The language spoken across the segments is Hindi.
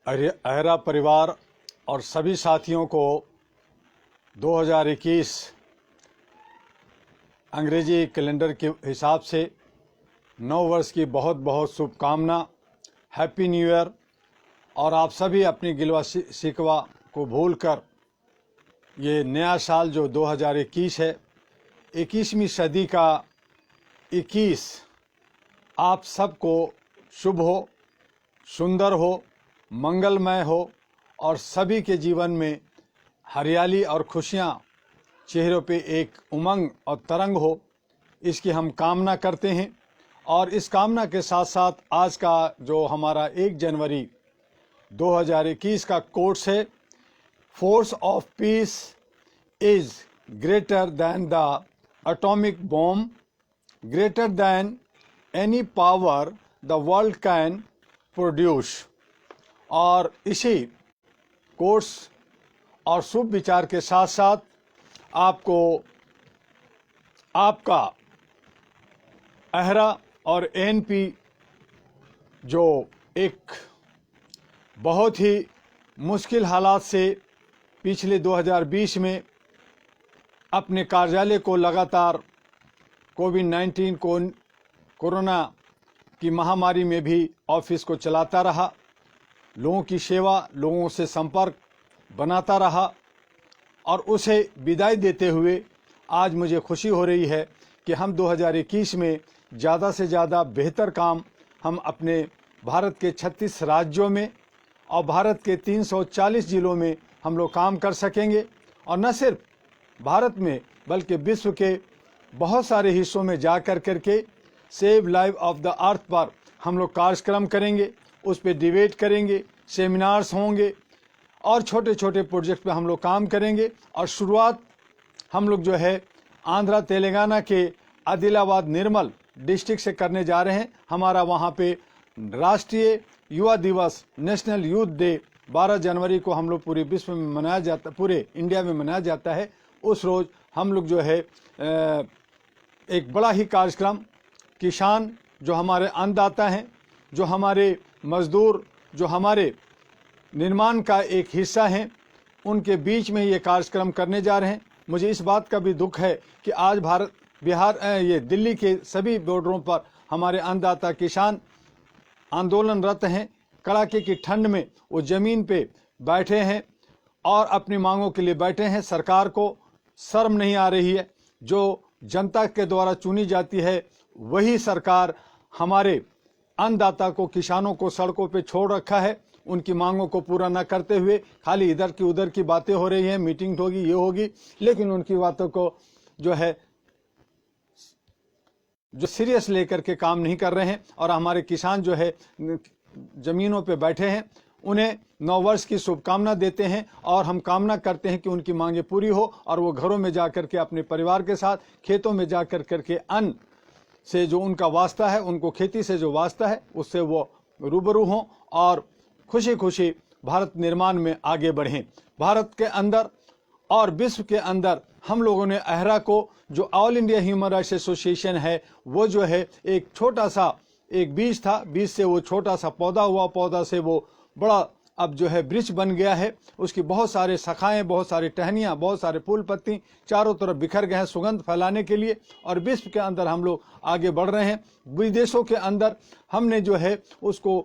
अहरा परिवार और सभी साथियों को 2021 अंग्रेजी कैलेंडर के हिसाब से नव वर्ष की बहुत बहुत शुभकामना। Happy new year. और आप सभी अपनी गिलवा शिकवा को भूलकर ये नया साल जो 2021 है, 21वीं सदी का 21 आप सबको शुभ हो, सुंदर हो, मंगलमय हो और सभी के जीवन में हरियाली और खुशियाँ चेहरों पे एक उमंग और तरंग हो, इसकी हम कामना करते हैं। और इस कामना के साथ साथ आज का जो हमारा 1 जनवरी 2021 का कोट्स है, force of peace is greater than the atomic bomb, greater than any power the world can produce. और इसी कोर्स और शुभ विचार के साथ साथ आपको आपका अहरा और एएनपी जो एक बहुत ही मुश्किल हालात से पिछले 2020 में अपने कार्यालय को लगातार कोविड-19 कोरोना की महामारी में भी ऑफिस को चलाता रहा, लोगों की सेवा, लोगों से संपर्क बनाता रहा और उसे विदाई देते हुए आज मुझे खुशी हो रही है कि हम 2021 में ज़्यादा से ज़्यादा बेहतर काम हम अपने भारत के 36 राज्यों में और भारत के 340 जिलों में हम लोग काम कर सकेंगे। और न सिर्फ भारत में बल्कि विश्व के बहुत सारे हिस्सों में जा कर के save life of the earth पर हम लोग कार्यक्रम करेंगे, उस पर डिबेट करेंगे, सेमिनार्स होंगे और छोटे छोटे प्रोजेक्ट पे हम लोग काम करेंगे। और शुरुआत हम लोग जो है आंध्रा तेलंगाना के आदिलाबाद निर्मल डिस्ट्रिक्ट से करने जा रहे हैं। हमारा वहाँ पे राष्ट्रीय युवा दिवस, नेशनल यूथ डे 12 जनवरी को हम लोग पूरे विश्व में मनाया जाता, पूरे इंडिया में मनाया जाता है। उस रोज़ हम लोग जो है एक बड़ा ही कार्यक्रम, किसान जो हमारे अन्नदाता हैं, जो हमारे मजदूर, जो हमारे निर्माण का एक हिस्सा हैं, उनके बीच में ये कार्यक्रम करने जा रहे हैं। मुझे इस बात का भी दुख है कि आज बिहार ये दिल्ली के सभी बॉर्डरों पर हमारे अन्नदाता किसान आंदोलनरत हैं। कड़ाके की ठंड में वो ज़मीन पे बैठे हैं और अपनी मांगों के लिए बैठे हैं। सरकार को शर्म नहीं आ रही है। जो जनता के द्वारा चुनी जाती है वही सरकार हमारे अन्नदाता को, किसानों को सड़कों पे छोड़ रखा है। उनकी मांगों को पूरा न करते हुए खाली इधर की उधर की बातें हो रही हैं, मीटिंग होगी, ये होगी, लेकिन उनकी बातों को जो है जो सीरियस लेकर के काम नहीं कर रहे हैं। और हमारे किसान जो है जमीनों पे बैठे हैं, उन्हें नव वर्ष की शुभकामना देते हैं और हम कामना करते हैं कि उनकी मांगे पूरी हो और वो घरों में जा कर के अपने परिवार के साथ खेतों में जा कर के अन्न से जो उनका वास्ता है, उनको खेती से जो वास्ता है, उससे वो रूबरू हों और खुशी खुशी भारत निर्माण में आगे बढ़ें। भारत के अंदर और विश्व के अंदर हम लोगों ने अहरा को, जो all India Human Rights association है, वो जो है एक छोटा सा एक बीज था, बीज से वो छोटा सा पौधा हुआ, पौधा से वो बड़ा अब जो है वृक्ष बन गया है। उसकी बहुत सारे शाखाएं, बहुत सारी टहनियाँ, बहुत सारे फूल पत्ती चारों तरफ बिखर गए हैं सुगंध फैलाने के लिए। और विश्व के अंदर हम लोग आगे बढ़ रहे हैं। विदेशों के अंदर हमने जो है उसको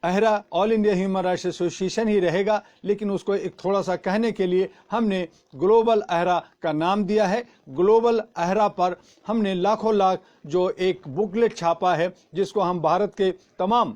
अहरा All India Human Rights Association ही रहेगा, लेकिन उसको एक थोड़ा सा कहने के लिए हमने ग्लोबल अहरा का नाम दिया है। ग्लोबल अहरा पर हमने लाखों लाख जो एक बुकलेट छापा है, जिसको हम भारत के तमाम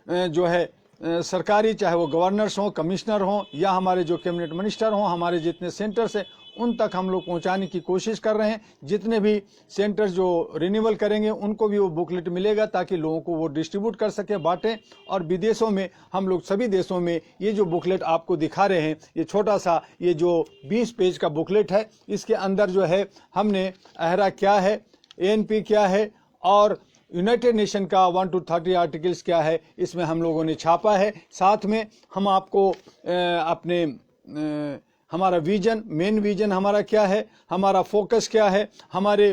जो है सरकारी, चाहे वो गवर्नर्स हों, कमिश्नर हों या हमारे जो कैबिनेट मिनिस्टर हों, हमारे जितने सेंटर्स हैं उन तक हम लोग पहुंचाने की कोशिश कर रहे हैं। जितने भी सेंटर्स जो रिन्यूअल करेंगे उनको भी वो बुकलेट मिलेगा ताकि लोगों को वो डिस्ट्रीब्यूट कर सके, बांटें। और विदेशों में हम लोग सभी देशों में ये जो बुकलेट आपको दिखा रहे हैं, ये छोटा सा ये जो 20 पेज का बुकलेट है, इसके अंदर जो है हमने अहरा क्या है, एएनपी क्या है और यूनाइटेड नेशन का 1 to 30 आर्टिकल्स क्या है, इसमें हम लोगों ने छापा है। साथ में हम आपको अपने हमारा विजन, मेन विजन हमारा क्या है, हमारा फोकस क्या है, हमारे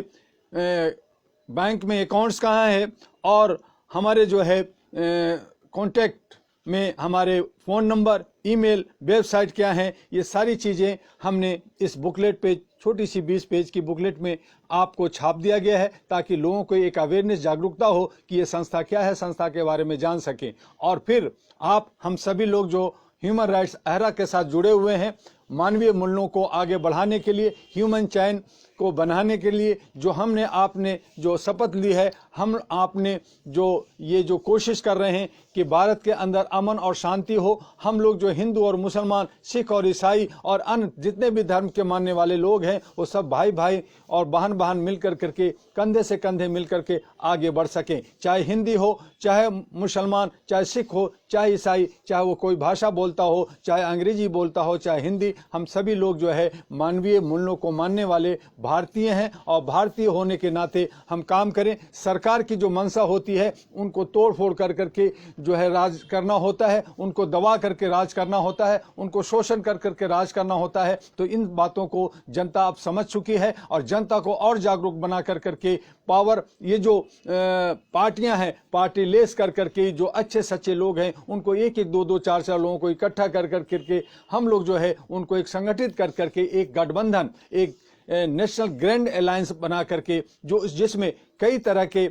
बैंक में अकाउंट्स कहाँ है और हमारे जो है कॉन्टैक्ट में हमारे फ़ोन नंबर, ईमेल, वेबसाइट क्या है, ये सारी चीज़ें हमने इस बुकलेट पे, छोटी सी 20 पेज की बुकलेट में आपको छाप दिया गया है, ताकि लोगों को एक अवेयरनेस, जागरूकता हो कि ये संस्था क्या है, संस्था के बारे में जान सकें। और फिर आप, हम सभी लोग जो ह्यूमन राइट्स एरा के साथ जुड़े हुए हैं, मानवीय मूल्यों को आगे बढ़ाने के लिए, ह्यूमन चैन को बनाने के लिए जो हमने आपने जो शपथ ली है, हम आपने जो ये जो कोशिश कर रहे हैं कि भारत के अंदर अमन और शांति हो, हम लोग जो हिंदू और मुसलमान, सिख और ईसाई और अन्य जितने भी धर्म के मानने वाले लोग हैं, वो सब भाई भाई और बहन बहन मिलकर करके, कंधे से कंधे मिल करके आगे बढ़ सकें। चाहे हिंदी हो, चाहे मुसलमान, चाहे सिख हो, चाहे ईसाई, चाहे वो कोई भाषा बोलता हो, चाहे अंग्रेजी बोलता हो, चाहे हिंदी, हम सभी लोग जो है मानवीय मूल्यों को मानने वाले भारतीय हैं। और भारतीय होने के नाते हम काम करें। सरकार की जो मंशा होती है, उनको तोड़ फोड़ कर करके जो है राज करना होता है, उनको दबा करके राज करना होता है, उनको शोषण कर करके राज करना होता है। तो इन बातों को जनता अब समझ चुकी है, और जनता को और जागरूक बना कर करके पावर, ये जो पार्टियां हैं, पार्टी लेस कर करके जो अच्छे सच्चे लोग हैं, उनको एक एक, दो दो, चार चार लोगों को इकट्ठा कर करके हम लोग जो है उनको एक संगठित कर करके एक गठबंधन, एक नेशनल ग्रैंड अलायंस बना करके, जो जिसमें कई तरह के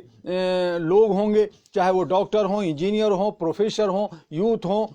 लोग होंगे, चाहे वो डॉक्टर हों, इंजीनियर हों, प्रोफेसर हों, यूथ हों,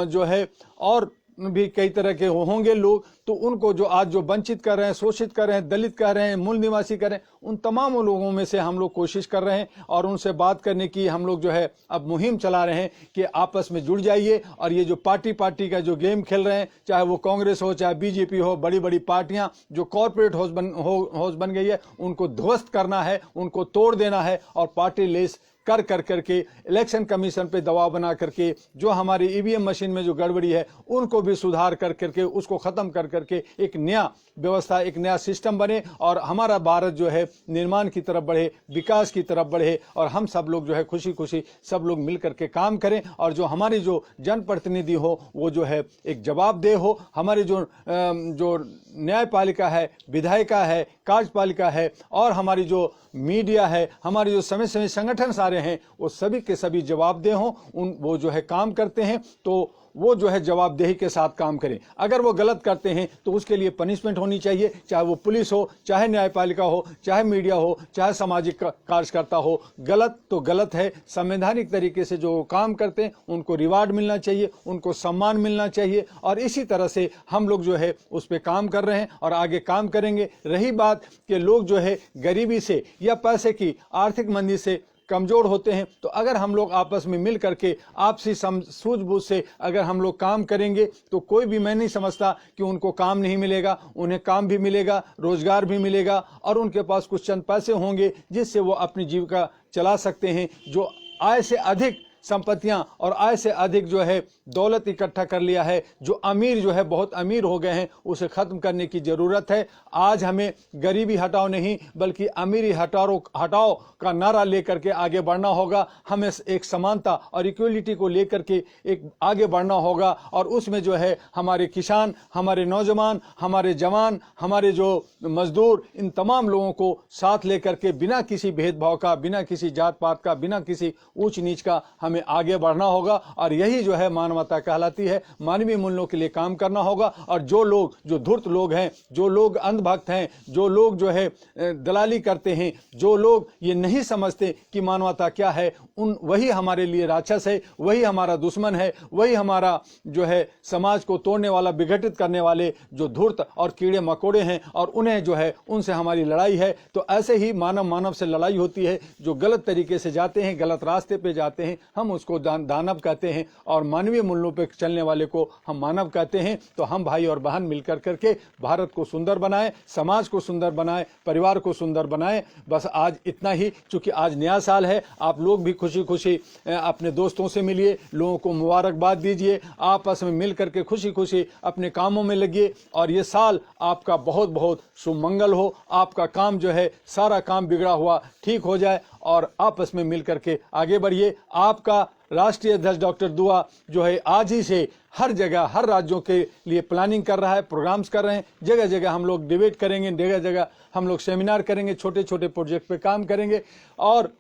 जो है और भी कई तरह के होंगे लोग। तो उनको जो आज जो वंचित कर रहे हैं, शोषित कर रहे हैं, दलित कर रहे हैं, मूल निवासी कर रहे हैं, उन तमाम लोगों में से हम लोग कोशिश कर रहे हैं और उनसे बात करने की हम लोग जो है अब मुहिम चला रहे हैं कि आपस में जुड़ जाइए। और ये जो पार्टी का जो गेम खेल रहे हैं, चाहे वो कांग्रेस हो, चाहे बीजेपी हो, बड़ी बड़ी पार्टियां जो कॉरपोरेट हाउस बन गई है, उनको ध्वस्त करना है, उनको तोड़ देना है और पार्टी लेस कर करके इलेक्शन कमीशन पे दबाव बना करके जो हमारी ईवीएम मशीन में जो गड़बड़ी है, उनको भी सुधार कर करके उसको ख़त्म कर करके एक नया व्यवस्था, एक नया सिस्टम बने और हमारा भारत जो है निर्माण की तरफ बढ़े, विकास की तरफ बढ़े। और हम सब लोग जो है खुशी खुशी सब लोग मिल करके काम करें। और जो हमारी जो जनप्रतिनिधि हो, वो जो है एक जवाबदेह हो। हमारी जो न्यायपालिका है, विधायिका है, कार्यपालिका है और हमारी जो मीडिया है, हमारे जो समय समय संगठन सारे हैं, वो सभी के सभी जवाबदेह हों। वो जो है काम करते हैं तो वो जो है जवाबदेही के साथ काम करें। अगर वो गलत करते हैं तो उसके लिए पनिशमेंट होनी चाहिए, चाहे वो पुलिस हो, चाहे न्यायपालिका हो, चाहे मीडिया हो, चाहे सामाजिक कार्यकर्ता हो। गलत तो गलत है। संवैधानिक तरीके से जो काम करते हैं उनको रिवार्ड मिलना चाहिए, उनको सम्मान मिलना चाहिए। और इसी तरह से हम लोग जो है उस पर काम कर रहे हैं और आगे काम करेंगे। रही बात कि लोग जो है गरीबी से या पैसे की आर्थिक मंदी से कमजोर होते हैं, तो अगर हम लोग आपस में मिल करके आपसी सूझबूझ से अगर हम लोग काम करेंगे तो कोई भी, मैं नहीं समझता कि उनको काम नहीं मिलेगा। उन्हें काम भी मिलेगा, रोजगार भी मिलेगा और उनके पास कुछ चंद पैसे होंगे जिससे वो अपनी जीविका चला सकते हैं। जो आय से अधिक संपत्तियां और आय से अधिक जो है दौलत इकट्ठा कर लिया है, जो अमीर जो है बहुत अमीर हो गए हैं, उसे खत्म करने की जरूरत है। आज हमें गरीबी हटाओ नहीं बल्कि अमीरी हटाओ का नारा लेकर के आगे बढ़ना होगा। हमें एक समानता और इक्वलिटी को लेकर के एक आगे बढ़ना होगा और उसमें जो है हमारे किसान, हमारे नौजवान, हमारे जवान, हमारे जो मजदूर, इन तमाम लोगों को साथ लेकर के बिना किसी भेदभाव का, बिना किसी जात पात का, बिना किसी ऊंच नीच का हमें आगे बढ़ना होगा। और यही जो है मानवता कहलाती है। मानवीय मूल्यों के लिए काम करना होगा। और जो लोग, जो धूर्त लोग हैं, जो लोग अंधभक्त हैं, जो लोग जो है दलाली करते हैं, जो लोग ये नहीं समझते कि मानवता क्या है, वही हमारे लिए राक्षस है, वही हमारा दुश्मन है, वही हमारा जो है समाज को तोड़ने वाला, विघटित करने वाले जो धूर्त और कीड़े मकोड़े हैं और उन्हें जो है उनसे हमारी लड़ाई है। तो ऐसे ही मानव से लड़ाई होती है। जो गलत तरीके से जाते हैं, गलत रास्ते पे जाते हैं, हम उसको दानव कहते हैं और मानवीय मूल्यों पे चलने वाले को हम मानव कहते हैं। तो हम भाई और बहन मिलकर करके भारत को सुंदर बनाएं, समाज को सुंदर बनाएं, परिवार को सुंदर बनाएं। बस आज इतना ही। चूंकि आज नया साल है, आप लोग भी खुशी खुशी अपने दोस्तों से मिलिए, लोगों को मुबारकबाद दीजिए, आपस में मिल करके खुशी खुशी अपने कामों में लगिए और ये साल आपका बहुत बहुत सुमंगल हो। आपका काम जो है, सारा काम बिगड़ा हुआ ठीक हो जाए और आपस में मिल करके आगे बढ़िए। आपका राष्ट्रीय अध्यक्ष डॉक्टर दुआ जो है आज ही से हर जगह, हर राज्यों के लिए प्लानिंग कर रहा है, प्रोग्राम्स कर रहे हैं। जगह जगह हम लोग डिबेट करेंगे, जगह जगह हम लोग सेमिनार करेंगे, छोटे छोटे प्रोजेक्ट पे काम करेंगे और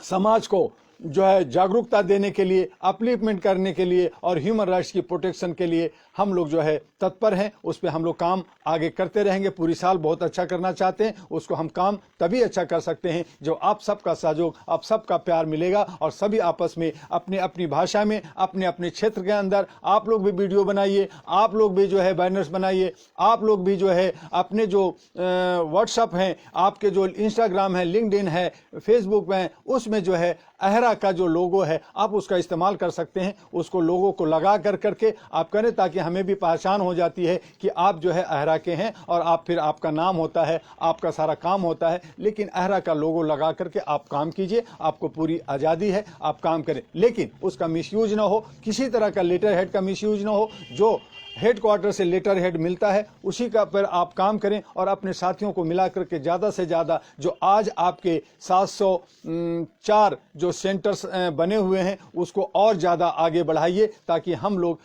समाज को जो है जागरूकता देने के लिए, अपलिफ्टमेंट करने के लिए और ह्यूमन राइट्स की प्रोटेक्शन के लिए हम लोग जो है तत्पर हैं। उस पर हम लोग काम आगे करते रहेंगे। पूरी साल बहुत अच्छा करना चाहते हैं, उसको हम काम तभी अच्छा कर सकते हैं जो आप सबका सहयोग, आप सबका प्यार मिलेगा और सभी आपस में अपनी अपनी भाषा में, अपने अपने क्षेत्र के अंदर आप लोग भी वीडियो बनाइए, आप लोग भी जो है बैनर्स बनाइए, आप लोग भी जो है अपने जो व्हाट्सएप हैं, आपके जो इंस्टाग्राम है, लिंक्डइन है, फेसबुक में, उसमें जो है अहरा का जो लोगो है आप उसका इस्तेमाल कर सकते हैं। उसको लोगों को लगा करके आप करें ताकि हमें भी पहचान हो जाती है कि आप जो है अहरा के हैं और आप फिर आपका नाम होता है, आपका सारा काम होता है। लेकिन अहरा का लोगो लगा करके आप काम कीजिए, आपको पूरी आज़ादी है, आप काम करें, लेकिन उसका मिसयूज ना हो, किसी तरह का लेटर हेड का मिसयूज ना हो। जो हेडक्वार्टर से लेटर हेड मिलता है उसी का पर आप काम करें और अपने साथियों को मिला करके ज़्यादा से ज़्यादा जो आज आपके 704 जो सेंटर्स बने हुए हैं उसको और ज़्यादा आगे बढ़ाइए ताकि हम लोग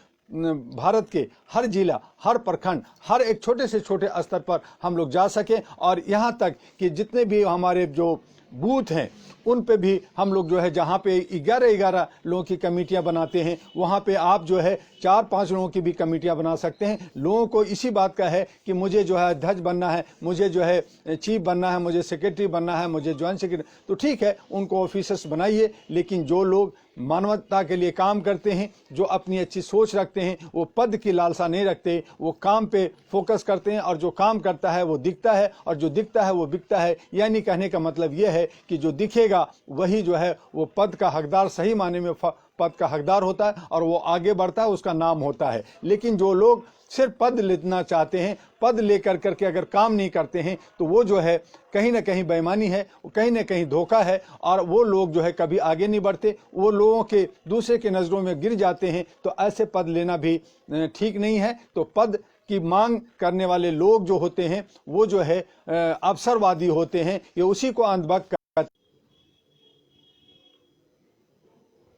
भारत के हर जिला, हर प्रखंड, हर एक छोटे से छोटे स्तर पर हम लोग जा सकें और यहाँ तक कि जितने भी हमारे जो बूथ हैं उन पे भी हम लोग जो है जहाँ पे 11 लोगों की कमेटियाँ बनाते हैं वहाँ पे आप जो है 4-5 लोगों की भी कमेटियाँ बना सकते हैं। लोगों को इसी बात का है कि मुझे जो है अध्यक्ष बनना है, मुझे जो है चीफ बनना है, मुझे सेक्रेटरी बनना है, मुझे ज्वाइंट सेक्रेटरी, तो ठीक है उनको ऑफिसर्स बनाइए। लेकिन जो लोग मानवता के लिए काम करते हैं, जो अपनी अच्छी सोच रखते हैं, वो पद की लालसा नहीं रखते, वो काम पे फोकस करते हैं और जो काम करता है वो दिखता है और जो दिखता है वो बिकता है। यानी कहने का मतलब ये है कि जो दिखेगा वही जो है वो पद का हकदार, सही माने में पद का हकदार होता है और वो आगे बढ़ता है, उसका नाम होता है। लेकिन जो लोग सिर्फ पद लेना चाहते हैं, पद लेकर करके अगर काम नहीं करते हैं तो वो जो है कहीं ना कहीं बेईमानी है, कहीं ना कहीं धोखा है और वो लोग जो है कभी आगे नहीं बढ़ते, वो लोगों के दूसरे के नज़रों में गिर जाते हैं। तो ऐसे पद लेना भी ठीक नहीं है। तो पद की मांग करने वाले लोग जो होते हैं वो जो है अवसरवादी होते हैं, ये उसी को अंधभक्त